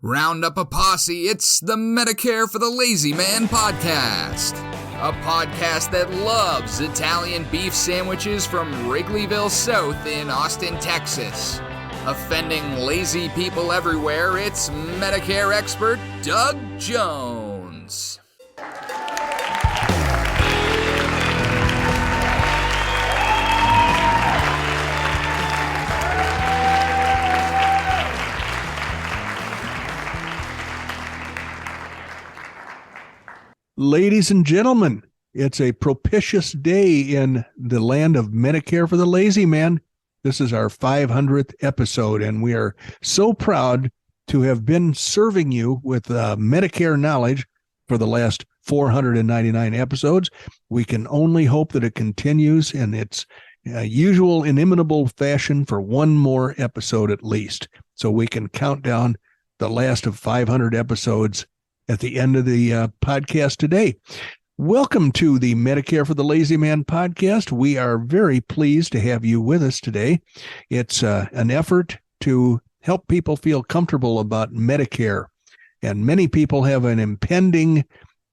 Round up a posse, it's the Medicare for the Lazy Man podcast. A podcast that loves Italian beef sandwiches from Wrigleyville South in Austin, Texas. Offending lazy people everywhere, it's Medicare expert Doug Jones. Ladies and gentlemen, it's a propitious day in the land of Medicare for the Lazy Man. This is our 500th episode, and we are so proud to have been serving you with Medicare knowledge for the last 499 episodes. We can only hope that it continues in its usual inimitable fashion for one more episode at least, so we can count down the last of 500 episodes at the end of the podcast today. Welcome to the Medicare for the Lazy Man podcast. We are very pleased to have you with us today. It's an effort to help people feel comfortable about Medicare. And many people have an impending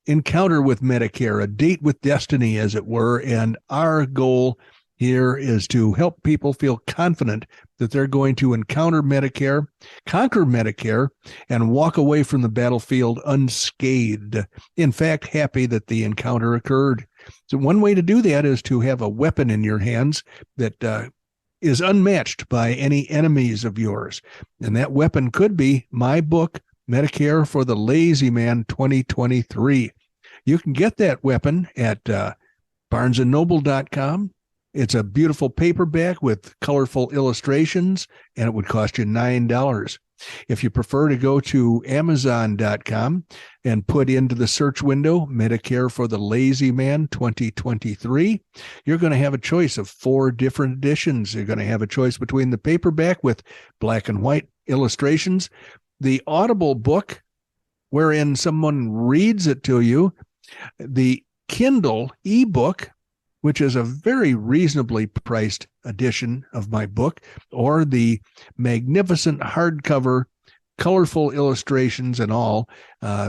encounter with Medicare, a date with destiny, as it were. And our goal here is to help people feel confident that they're going to encounter Medicare, conquer Medicare, and walk away from the battlefield unscathed. In fact, happy that the encounter occurred. So one way to do that is to have a weapon in your hands that is unmatched by any enemies of yours. And that weapon could be my book, Medicare for the Lazy Man 2023. You can get that weapon at barnesandnoble.com. It's a beautiful paperback with colorful illustrations, and it would cost you $9. If you prefer to go to Amazon.com and put into the search window Medicare for the Lazy Man 2023, you're going to have a choice of 4 different editions. You're going to have a choice between the paperback with black and white illustrations, the Audible book wherein someone reads it to you, the Kindle ebook, which is a very reasonably priced edition of my book, or the magnificent hardcover, colorful illustrations and all,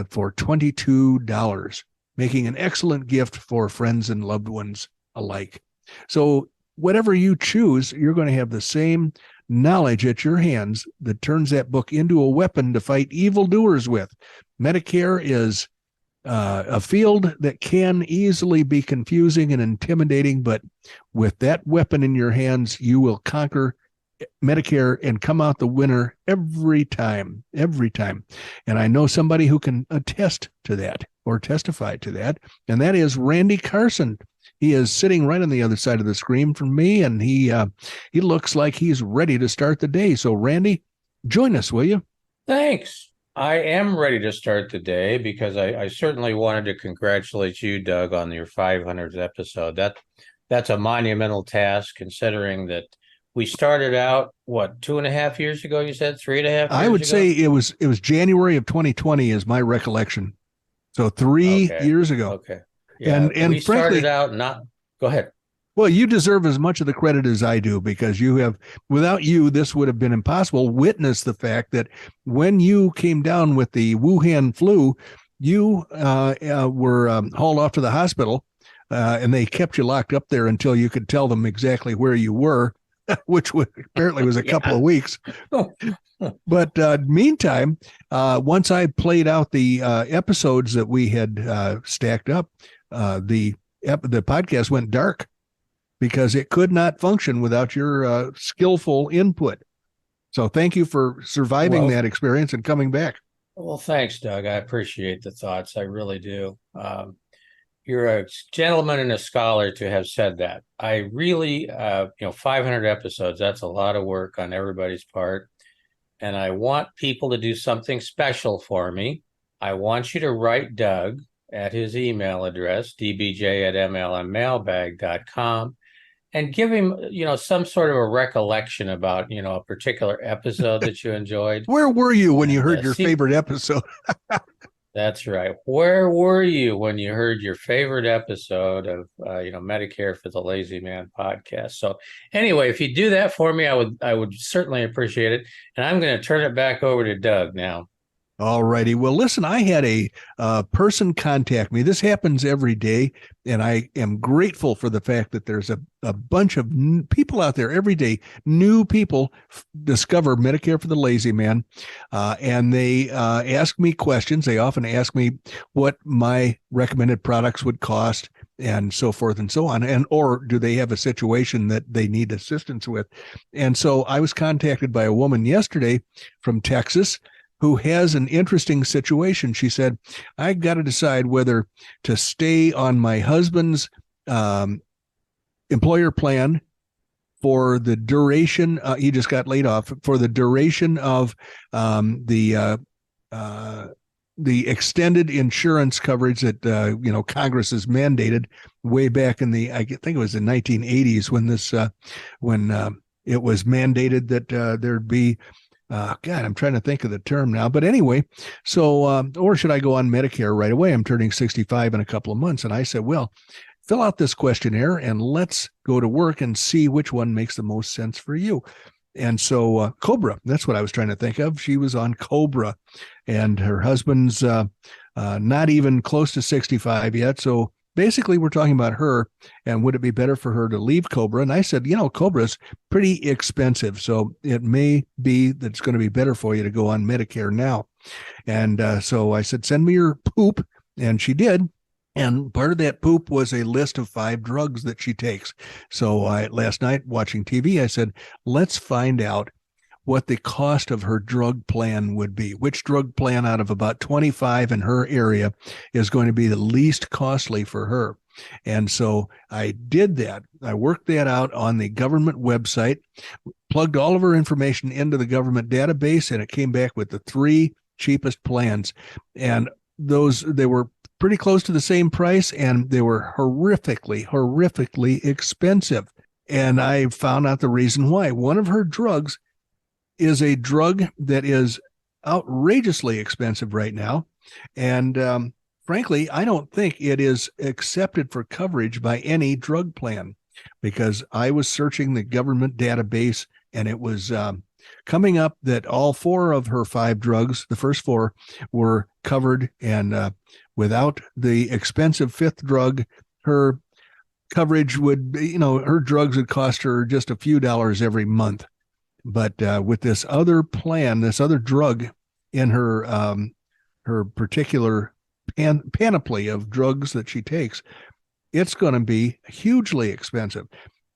for $22, making an excellent gift for friends and loved ones alike. So whatever you choose, you're going to have the same knowledge at your hands that turns that book into a weapon to fight evildoers with. Medicare is a field that can easily be confusing and intimidating, but with that weapon in your hands, you will conquer Medicare and come out the winner every time. And I know somebody who can attest to that or testify to that, and that is Randy Carson. He is sitting right on the other side of the screen from me, and he looks like he's ready to start the day. So, Randy, join us, will you? Thanks. I am ready to start the day because I certainly wanted to congratulate you, Doug, on your 500th episode. That's a monumental task, considering that we started out, 2.5 years ago, you said? 3.5 years ago? I would say it was January of 2020 is my recollection. So 3 years ago. Okay. Yeah, and we frankly, started out go ahead. Well, you deserve as much of the credit as I do, because without you, this would have been impossible. Witness the fact that when you came down with the Wuhan flu, you were hauled off to the hospital, and they kept you locked up there until you could tell them exactly where you were, which apparently was a couple of weeks. But meantime, once I played out the episodes that we had stacked up, the podcast went dark, because it could not function without your skillful input. So thank you for surviving that experience and coming back. Well, thanks, Doug. I appreciate the thoughts. I really do. You're a gentleman and a scholar to have said that. I really, 500 episodes, that's a lot of work on everybody's part. And I want people to do something special for me. I want you to write Doug at his email address, dbj@mlmmailbag.com. and give him, some sort of a recollection about, a particular episode that you enjoyed. Where were you when you heard your favorite episode? That's right. Where were you when you heard your favorite episode of, Medicare for the Lazy Man podcast? So anyway, if you do that for me, I would certainly appreciate it. And I'm going to turn it back over to Doug now. All righty. Well, listen, I had a person contact me. This happens every day, and I am grateful for the fact that there's a bunch of people out there every day. New people discover Medicare for the Lazy Man, and they ask me questions. They often ask me what my recommended products would cost, and so forth and so on, and or do they have a situation that they need assistance with. And so I was contacted by a woman yesterday from Texas who has an interesting situation. She said, I got to decide whether to stay on my husband's employer plan for the duration. He just got laid off for the duration of the extended insurance coverage that Congress has mandated way back in I think it was the 1980s when this when it was mandated that there'd be God, I'm trying to think of the term now. But anyway, so, or should I go on Medicare right away? I'm turning 65 in a couple of months. And I said, well, fill out this questionnaire and let's go to work and see which one makes the most sense for you. And so Cobra, that's what I was trying to think of. She was on Cobra, and her husband's not even close to 65 yet. So basically, we're talking about her, and would it be better for her to leave Cobra? And I said, Cobra's pretty expensive, so it may be that it's going to be better for you to go on Medicare now. And so I said, send me your poop, and she did. And part of that poop was a list of 5 drugs that she takes. So last night, watching TV, I said, let's find out what the cost of her drug plan would be. Which drug plan out of about 25 in her area is going to be the least costly for her? And so I did that. I worked that out on the government website, plugged all of her information into the government database, and it came back with the 3 cheapest plans. And they were pretty close to the same price, and they were horrifically expensive. And I found out the reason why. One of her drugs is a drug that is outrageously expensive right now. And frankly, I don't think it is accepted for coverage by any drug plan, because I was searching the government database, and it was coming up that all 4 of her 5 drugs, the first 4, were covered. And without the expensive 5th drug, her coverage would, her drugs would cost her just a few dollars every month. But with this other plan, this other drug in her particular panoply of drugs that she takes, it's going to be hugely expensive.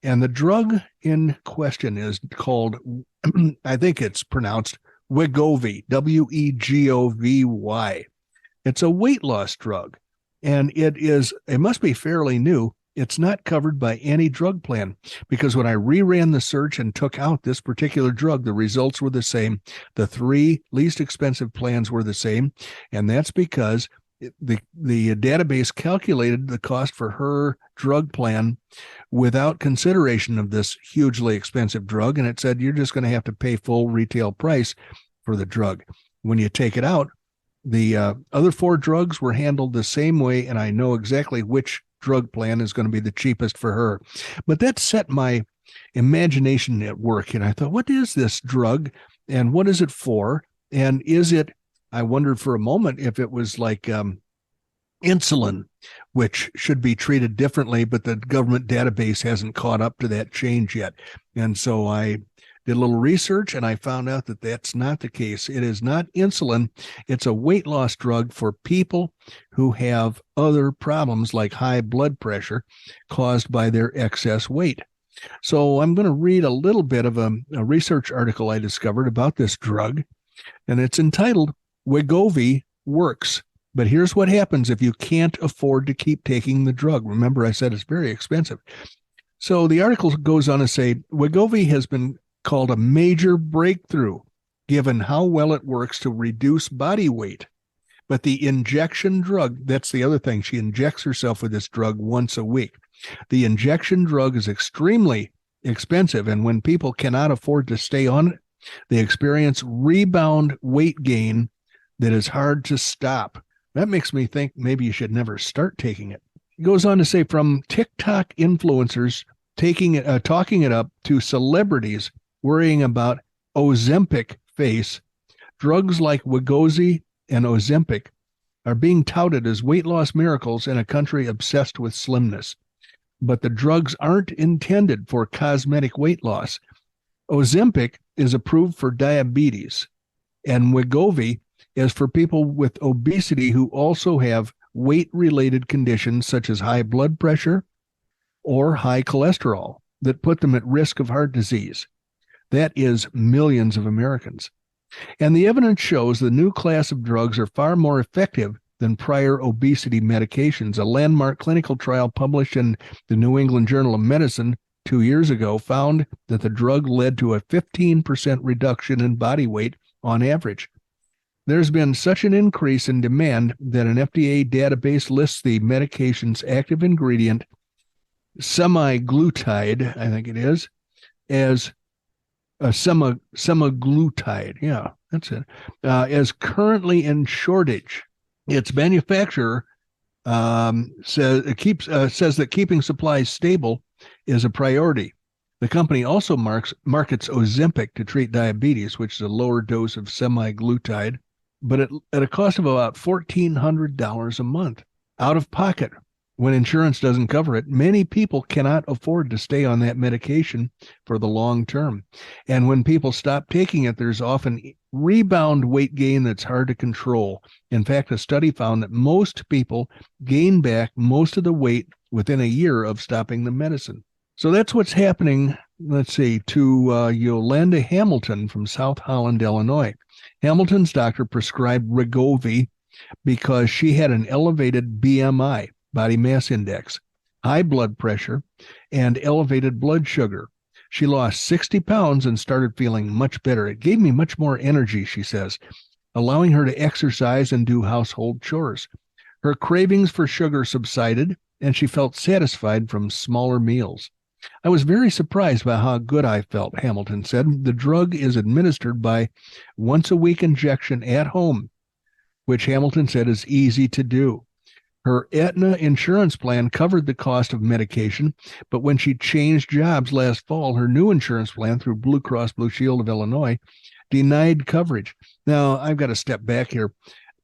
And the drug in question is called, I think it's pronounced Wegovy, Wegovy. It's a weight loss drug, and it must be fairly new. It's not covered by any drug plan, because when I reran the search and took out this particular drug, the results were the same. The 3 least expensive plans were the same, and that's because the database calculated the cost for her drug plan without consideration of this hugely expensive drug, and it said you're just going to have to pay full retail price for the drug. When you take it out, the other 4 drugs were handled the same way, and I know exactly which drug plan is going to be the cheapest for her. But that set my imagination at work, and I thought, what is this drug, and what is it for? And I wondered for a moment if it was like insulin, which should be treated differently, but the government database hasn't caught up to that change yet. And so I did a little research, and I found out that that's not the case. It is not insulin. It's a weight loss drug for people who have other problems like high blood pressure caused by their excess weight. So I'm going to read a little bit of a research article I discovered about this drug, and it's entitled Wegovy Works. But here's what happens if you can't afford to keep taking the drug. Remember, I said it's very expensive. So the article goes on to say, Wegovy has been called a major breakthrough, given how well it works to reduce body weight. But the injection drug, that's the other thing, she injects herself with this drug once a week. The injection drug is extremely expensive, and when people cannot afford to stay on it, they experience rebound weight gain that is hard to stop. That makes me think maybe you should never start taking it. It goes on to say, from TikTok influencers talking it up to celebrities worrying about Ozempic face, drugs like Wegovy and Ozempic are being touted as weight loss miracles in a country obsessed with slimness. But the drugs aren't intended for cosmetic weight loss. Ozempic is approved for diabetes, and Wegovy is for people with obesity who also have weight-related conditions such as high blood pressure or high cholesterol that put them at risk of heart disease. That is millions of Americans. And the evidence shows the new class of drugs are far more effective than prior obesity medications. A landmark clinical trial published in the New England Journal of Medicine 2 years ago found that the drug led to a 15% reduction in body weight on average. There's been such an increase in demand that an FDA database lists the medication's active ingredient, semaglutide, I think it is, as a semaglutide. Yeah, that's it. As currently in shortage. Its manufacturer says that keeping supplies stable is a priority. The company also markets Ozempic to treat diabetes, which is a lower dose of semaglutide, but at a cost of about $1,400 a month out of pocket. When insurance doesn't cover it, many people cannot afford to stay on that medication for the long term. And when people stop taking it, there's often rebound weight gain that's hard to control. In fact, a study found that most people gain back most of the weight within a year of stopping the medicine. So that's what's happening, let's see, to Yolanda Hamilton from South Holland, Illinois. Hamilton's doctor prescribed Wegovy because she had an elevated BMI, body mass index, high blood pressure, and elevated blood sugar. She lost 60 pounds and started feeling much better. It gave me much more energy, she says, allowing her to exercise and do household chores. Her cravings for sugar subsided, and she felt satisfied from smaller meals. I was very surprised by how good I felt, Hamilton said. The drug is administered by once-a-week injection at home, which Hamilton said is easy to do. Her Aetna insurance plan covered the cost of medication, but when she changed jobs last fall, her new insurance plan through Blue Cross Blue Shield of Illinois denied coverage. Now, I've got to step back here.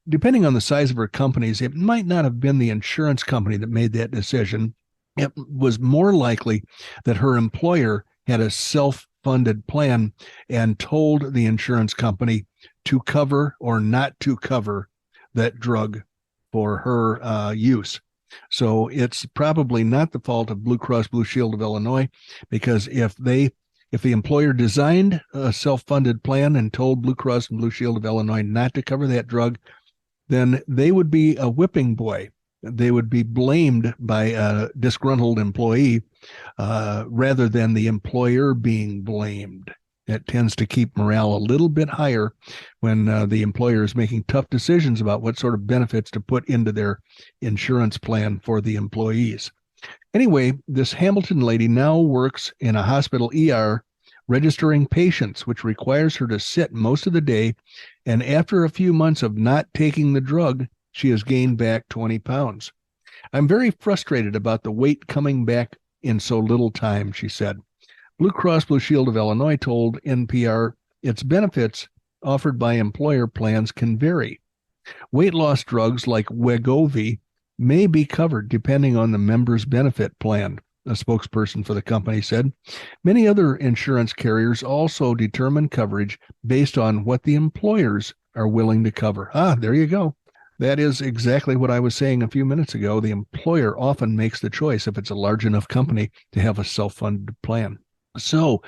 Depending on the size of her companies, it might not have been the insurance company that made that decision. It was more likely that her employer had a self-funded plan and told the insurance company to cover or not to cover that drug for her use. So it's probably not the fault of Blue Cross Blue Shield of Illinois, because if the employer designed a self-funded plan and told Blue Cross and Blue Shield of Illinois not to cover that drug, then they would be a whipping boy. They would be blamed by a disgruntled employee rather than the employer being blamed. It tends to keep morale a little bit higher when the employer is making tough decisions about what sort of benefits to put into their insurance plan for the employees. Anyway, this Hamilton lady now works in a hospital ER registering patients, which requires her to sit most of the day. And after a few months of not taking the drug, she has gained back 20 pounds. I'm very frustrated about the weight coming back in so little time, she said. Blue Cross Blue Shield of Illinois told NPR its benefits offered by employer plans can vary. Weight loss drugs like Wegovy may be covered depending on the member's benefit plan, a spokesperson for the company said. Many other insurance carriers also determine coverage based on what the employers are willing to cover. There you go. That is exactly what I was saying a few minutes ago. The employer often makes the choice, if it's a large enough company, to have a self-funded plan. So,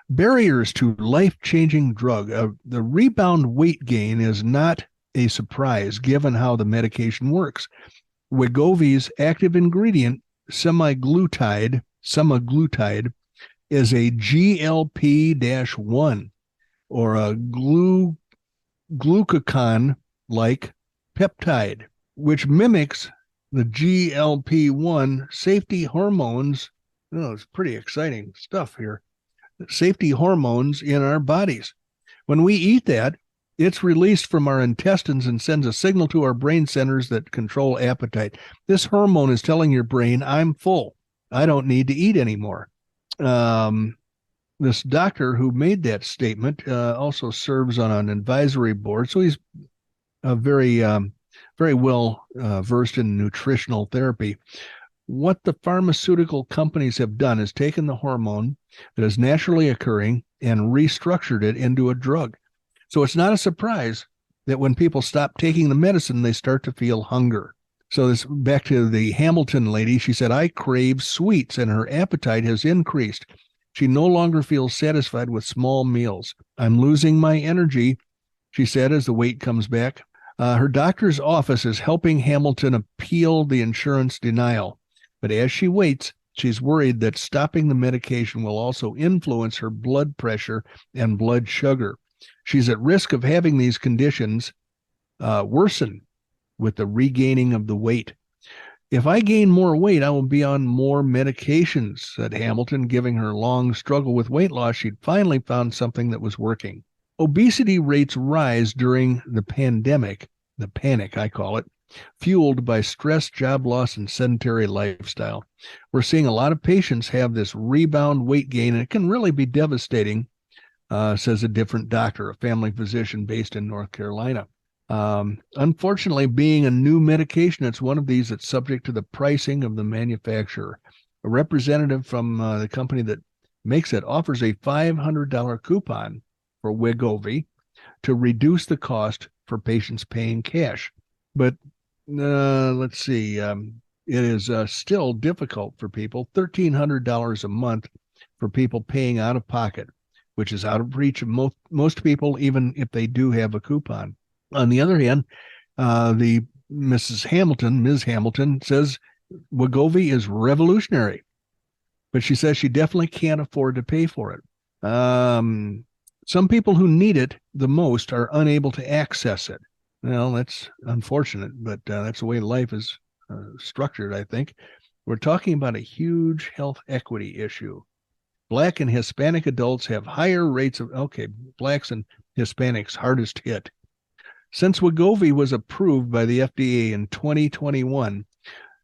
barriers to life-changing drug. The rebound weight gain is not a surprise given how the medication works. Wegovy's active ingredient, semaglutide, is a GLP-1 or a glucagon-like peptide, which mimics the GLP-1 safety hormones. It's pretty exciting stuff here. Safety hormones in our bodies. When we eat that, it's released from our intestines and sends a signal to our brain centers that control appetite. This hormone is telling your brain, I'm full. I don't need to eat anymore. This doctor who made that statement also serves on an advisory board, so he's very well versed in nutritional therapy. What the pharmaceutical companies have done is taken the hormone that is naturally occurring and restructured it into a drug. So it's not a surprise that when people stop taking the medicine, they start to feel hunger. So this back to the Hamilton lady, she said, I crave sweets and her appetite has increased. She no longer feels satisfied with small meals. I'm losing my energy, she said, as the weight comes back. Her doctor's office is helping Hamilton appeal the insurance denial. But as she waits, she's worried that stopping the medication will also influence her blood pressure and blood sugar. She's at risk of having these conditions worsen with the regaining of the weight. If I gain more weight, I will be on more medications, said Hamilton, giving her long struggle with weight loss. She'd finally found something that was working. Obesity rates rise during the pandemic, the panic, I call it, fueled by stress, job loss, and sedentary lifestyle. We're seeing a lot of patients have this rebound weight gain, and it can really be devastating, says a different doctor, a family physician based in North Carolina. Unfortunately, being a new medication, it's one of these that's subject to the pricing of the manufacturer. A representative from the company that makes it offers a $500 coupon for Wegovy to reduce the cost for patients paying cash. But let's see, it is still difficult for people, $1,300 a month for people paying out of pocket, which is out of reach of most people, even if they do have a coupon. On the other hand, the Ms. Hamilton says Wegovy is revolutionary, but she says she definitely can't afford to pay for it. Some people who need it the most are unable to access it. Well, that's unfortunate, but that's the way life is structured, I think. We're talking about a huge health equity issue. Black and Hispanic adults have higher rates of, blacks and Hispanics hardest hit. Since Wegovy was approved by the FDA in 2021,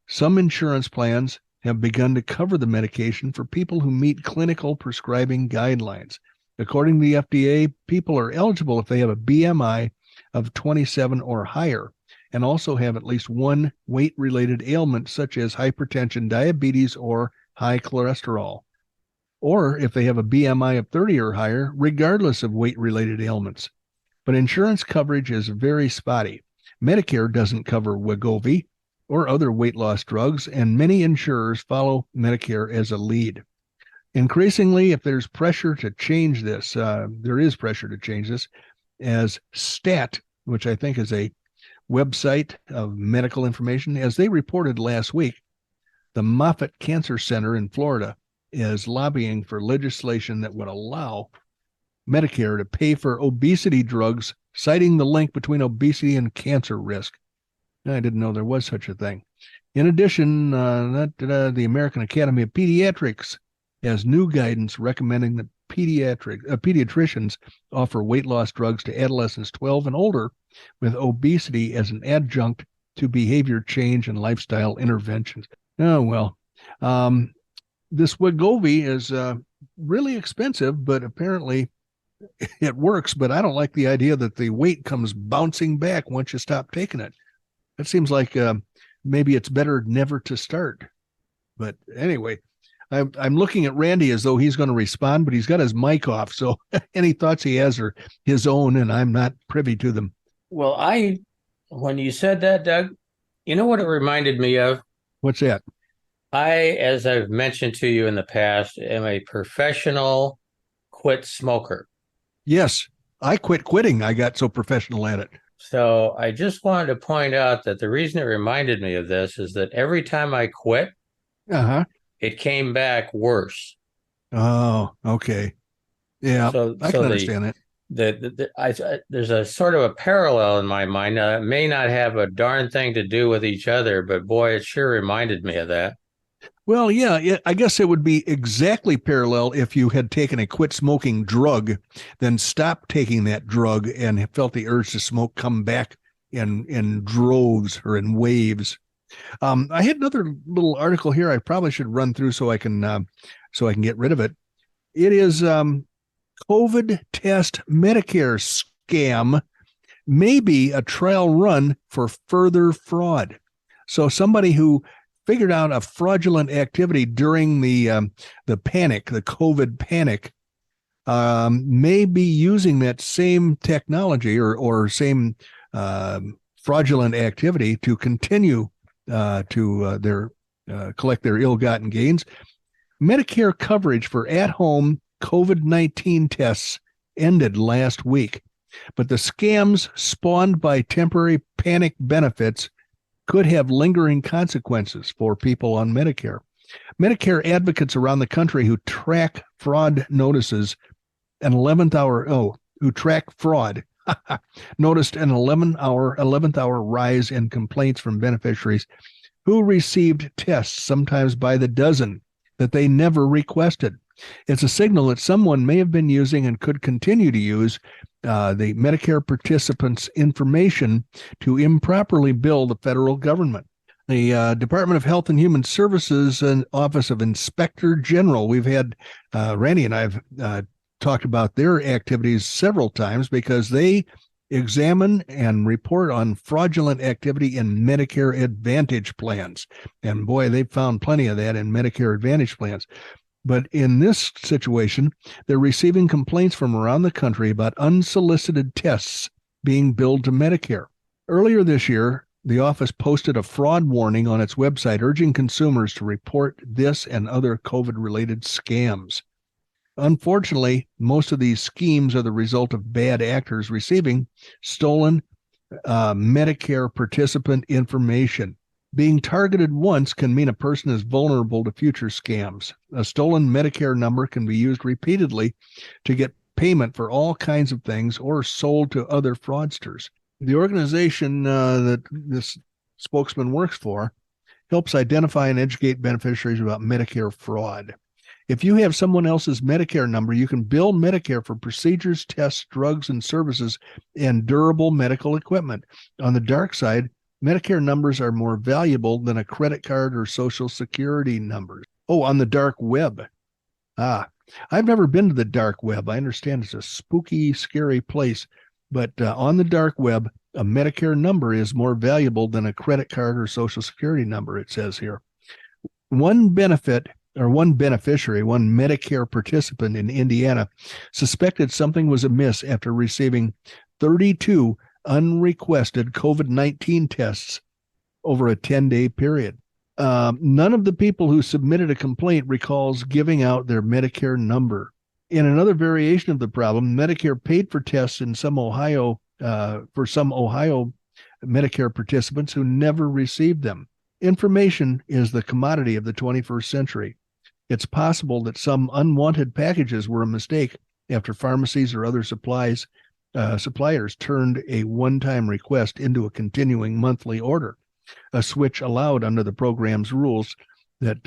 some insurance plans have begun to cover the medication for people who meet clinical prescribing guidelines. According to the FDA, people are eligible if they have a BMI of 27 or higher and also have at least one weight-related ailment such as hypertension, diabetes, or high cholesterol, or if they have a BMI of 30 or higher, regardless of weight-related ailments. But insurance coverage is very spotty. Medicare doesn't cover Wegovy or other weight loss drugs, and many insurers follow Medicare as a lead. Increasingly, if there's pressure to change this, there is pressure to change this, as STAT, which I think is a website of medical information, as they reported last week, the Moffitt Cancer Center in Florida is lobbying for legislation that would allow Medicare to pay for obesity drugs, citing the link between obesity and cancer risk. I didn't know there was such a thing. In addition, the American Academy of Pediatrics has new guidance recommending that pediatricians offer weight loss drugs to adolescents 12 and older with obesity as an adjunct to behavior change and lifestyle interventions. Oh, well, this Wegovy is really expensive, but apparently it works. But I don't like the idea that the weight comes bouncing back once you stop taking it. It seems like maybe it's better never to start. But anyway, I'm looking at Randy as though he's going to respond, but he's got his mic off. So any thoughts he has are his own, and I'm not privy to them. Well, when you said that, Doug, you know what it reminded me of? What's that? As I've mentioned to you in the past, am a professional quit smoker. Yes, I quit quitting. I got so professional at it. So I just wanted to point out that the reason it reminded me of this is that every time I quit, it came back worse. Oh, okay. Yeah, I can understand that. There's a sort of a parallel in my mind. It may not have a darn thing to do with each other, but boy, it sure reminded me of that. Well, yeah, I guess it would be exactly parallel if you had taken a quit smoking drug, then stopped taking that drug and felt the urge to smoke come back in droves or in waves. I had another little article here I probably should run through so I can get rid of it. It is COVID test Medicare scam. may be a trial run for further fraud. So somebody who figured out a fraudulent activity during the panic, the COVID panic, may be using that same technology or same fraudulent activity to continue to collect their ill-gotten gains. Medicare coverage for at-home COVID-19 tests ended last week, but the scams spawned by temporary panic benefits could have lingering consequences for people on Medicare. Medicare advocates around the country who track fraud notices an 11th fraud noticed an 11th hour rise in complaints from beneficiaries who received tests, sometimes by the dozen, that they never requested. It's a signal that someone may have been using and could continue to use the Medicare participants' information to improperly bill the federal government. The Department of Health and Human Services and Office of Inspector General, we've had Randy and I have talked about their activities several times because they examine and report on fraudulent activity in Medicare Advantage plans. And boy, they've found plenty of that in Medicare Advantage plans. But in this situation, they're receiving complaints from around the country about unsolicited tests being billed to Medicare. Earlier this year, the office posted a fraud warning on its website urging consumers to report this and other COVID-related scams. Unfortunately, most of these schemes are the result of bad actors receiving stolen Medicare participant information. Being targeted once can mean a person is vulnerable to future scams. A stolen Medicare number can be used repeatedly to get payment for all kinds of things or sold to other fraudsters. The organization that this spokesman works for helps identify and educate beneficiaries about Medicare fraud. If you have someone else's Medicare number, you can bill Medicare for procedures, tests, drugs, and services, and durable medical equipment. On the dark side, Medicare numbers are more valuable than a credit card or Social Security numbers. Oh, on the dark web. I've never been to the dark web. I understand it's a spooky, scary place. But on the dark web, a Medicare number is more valuable than a credit card or Social Security number, it says here. One beneficiary, one Medicare participant in Indiana, suspected something was amiss after receiving 32 unrequested COVID-19 tests over a 10-day period. None of the people who submitted a complaint recalls giving out their Medicare number. In another variation of the problem, Medicare paid for tests in some Ohio Medicare participants who never received them. Information is the commodity of the 21st century. It's possible that some unwanted packages were a mistake after pharmacies or other suppliers turned a one-time request into a continuing monthly order, a switch allowed under the program's rules that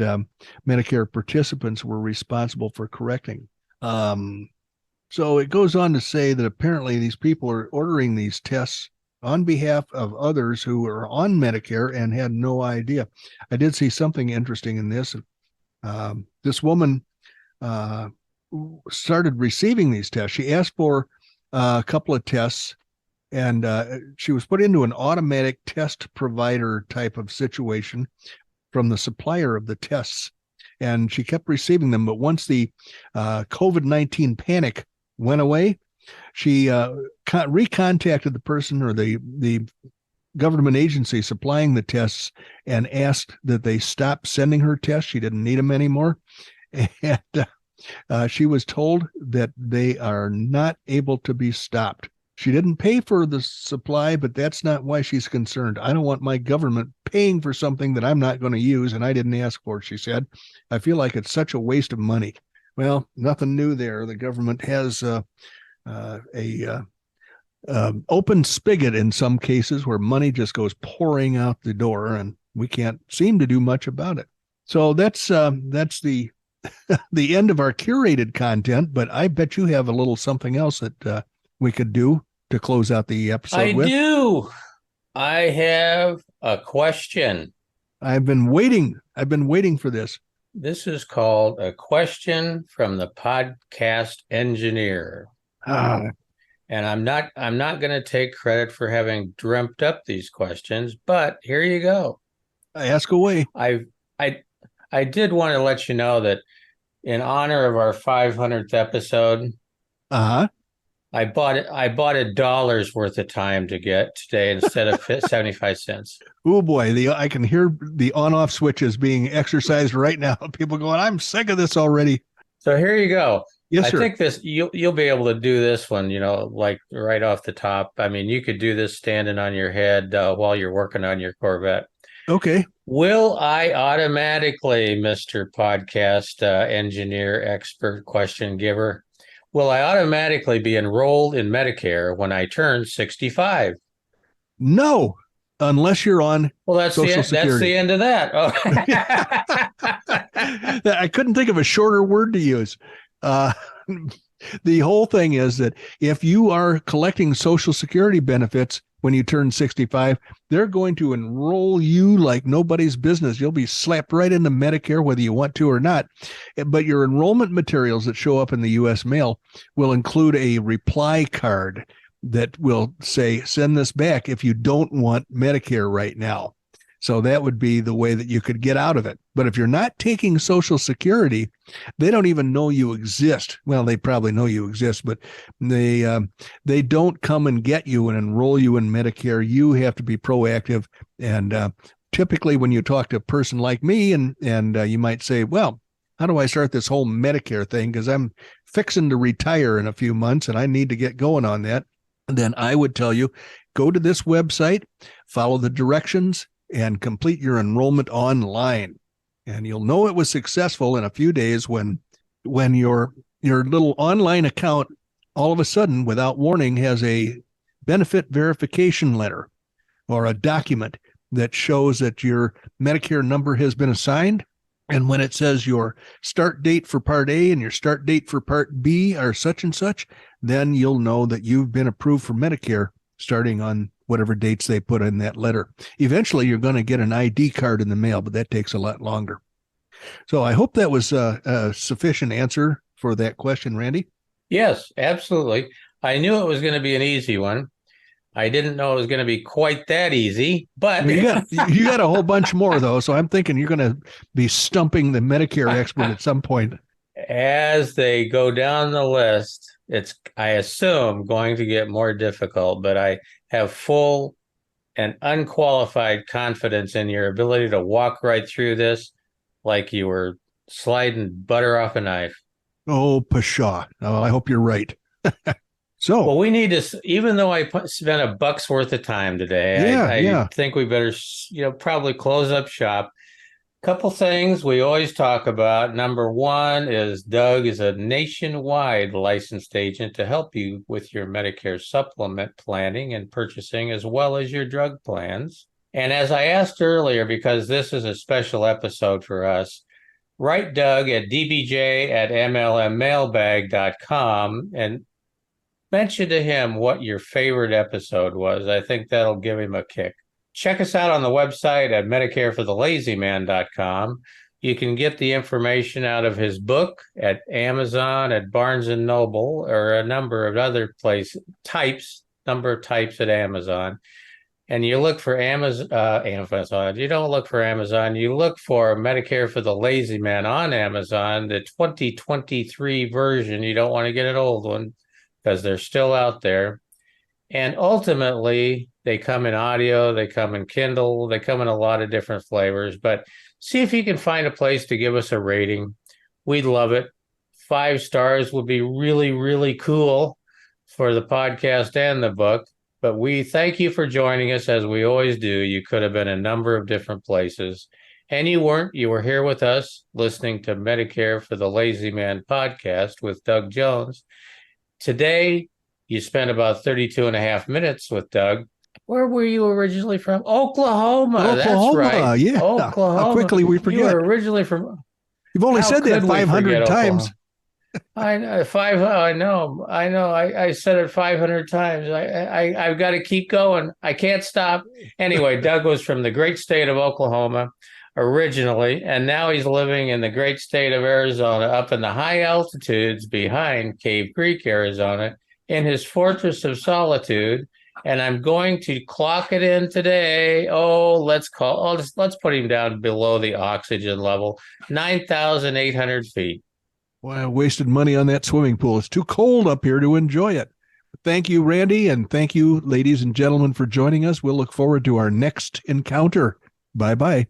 Medicare participants were responsible for correcting. So it goes on to say that apparently these people are ordering these tests on behalf of others who are on Medicare and had no idea. I did see something interesting in this. This woman started receiving these tests. She asked for a couple of tests, and she was put into an automatic test provider type of situation from the supplier of the tests. And she kept receiving them. But once the COVID-19 panic went away, she recontacted the person or the government agency supplying the tests and asked that they stop sending her tests. She didn't need them anymore. And she was told that they are not able to be stopped. She didn't pay for the supply, but that's not why she's concerned. I don't want my government paying for something that I'm not going to use, and I didn't ask for it, she said. I feel like it's such a waste of money. Well, nothing new there. The government has a open spigot in some cases where money just goes pouring out the door, and we can't seem to do much about it. So that's the the end of our curated content. But I bet you have a little something else that we could do to close out the episode with. I do. I have a question. I've been waiting for this. This is called a question from the podcast engineer. And I'm not going to take credit for having dreamt up these questions, but here you go. Ask away. I I did want to let you know that in honor of our 500th episode, Uh-huh. I bought $1 worth of time to get today instead of 75 cents. Oh boy, I can hear the on-off switches being exercised right now. People going, I'm sick of this already. So here you go. Yes, I sir. think you'll be able to do this one, like right off the top. I mean, you could do this standing on your head while you're working on your Corvette. Okay. Will I automatically, Mr. Podcast engineer, expert, question giver, will I automatically be enrolled in Medicare when I turn 65? No, unless you're on Social Security. That's the end of that. Oh. I couldn't think of a shorter word to use. The whole thing is that if you are collecting Social Security benefits when you turn 65, they're going to enroll you like nobody's business. You'll be slapped right into Medicare, whether you want to or not. But your enrollment materials that show up in the U.S. mail will include a reply card that will say, send this back if you don't want Medicare right now. So that would be the way that you could get out of it. But if you're not taking Social Security, they don't even know you exist. Well, they probably know you exist, but they don't come and get you and enroll you in Medicare. You have to be proactive. And typically when you talk to a person like me and you might say, well, how do I start this whole Medicare thing? Because I'm fixing to retire in a few months and I need to get going on that. And then I would tell you, go to this website, follow the directions, and complete your enrollment online. And you'll know it was successful in a few days when your little online account all of a sudden, without warning, has a benefit verification letter or a document that shows that your Medicare number has been assigned. And when it says your start date for Part A and your start date for Part B are such and such, then you'll know that you've been approved for Medicare starting on whatever dates they put in that letter. Eventually, you're going to get an ID card in the mail, but that takes a lot longer. So I hope that was a sufficient answer for that question, Randy. Yes, absolutely. I knew it was going to be an easy one. I didn't know it was going to be quite that easy, but you got a whole bunch more, though. So I'm thinking you're going to be stumping the Medicare expert at some point. As they go down the list, it's, I assume, going to get more difficult, but I have full and unqualified confidence in your ability to walk right through this like you were sliding butter off a knife. Oh, pshaw. Oh, I hope you're right. So, well, we need to, even though I spent $1 worth of time today, I think we better, probably close up shop. Couple things we always talk about. Number one is Doug is a nationwide licensed agent to help you with your Medicare supplement planning and purchasing, as well as your drug plans. And as I asked earlier, because this is a special episode for us, write Doug at dbj@mlmmailbag.com and mention to him what your favorite episode was. I think that'll give him a kick. Check us out on the website at medicareforthelazyman.com. You can get the information out of his book at Amazon, at Barnes & Noble, or a number of other types at Amazon. And you look for Amazon. You don't look for Amazon. You look for Medicare for the Lazy Man on Amazon, the 2023 version. You don't want to get an old one because they're still out there. And ultimately, they come in audio, they come in Kindle, they come in a lot of different flavors. But see if you can find a place to give us a rating. We'd love it. 5 stars would be really, really cool for the podcast and the book. But we thank you for joining us, as we always do. You could have been a number of different places. And you weren't. You were here with us listening to Medicare for the Lazy Man podcast with Doug Jones. Today, you spent about 32 and a half minutes with Doug. Where were you originally from? Oklahoma. That's right. Yeah. Oklahoma. How quickly we forget. You were originally from... You've only said that 500 times. I know. I know. I said it 500 times. I've got to keep going. I can't stop. Anyway, Doug was from the great state of Oklahoma originally, and now he's living in the great state of Arizona, up in the high altitudes behind Cave Creek, Arizona. in his fortress of solitude, and I'm going to clock it in today. Let's put him down below the oxygen level, 9,800 feet. Well, I wasted money on that swimming pool. It's too cold up here to enjoy it. Thank you, Randy, and thank you, ladies and gentlemen, for joining us. We'll look forward to our next encounter. Bye-bye.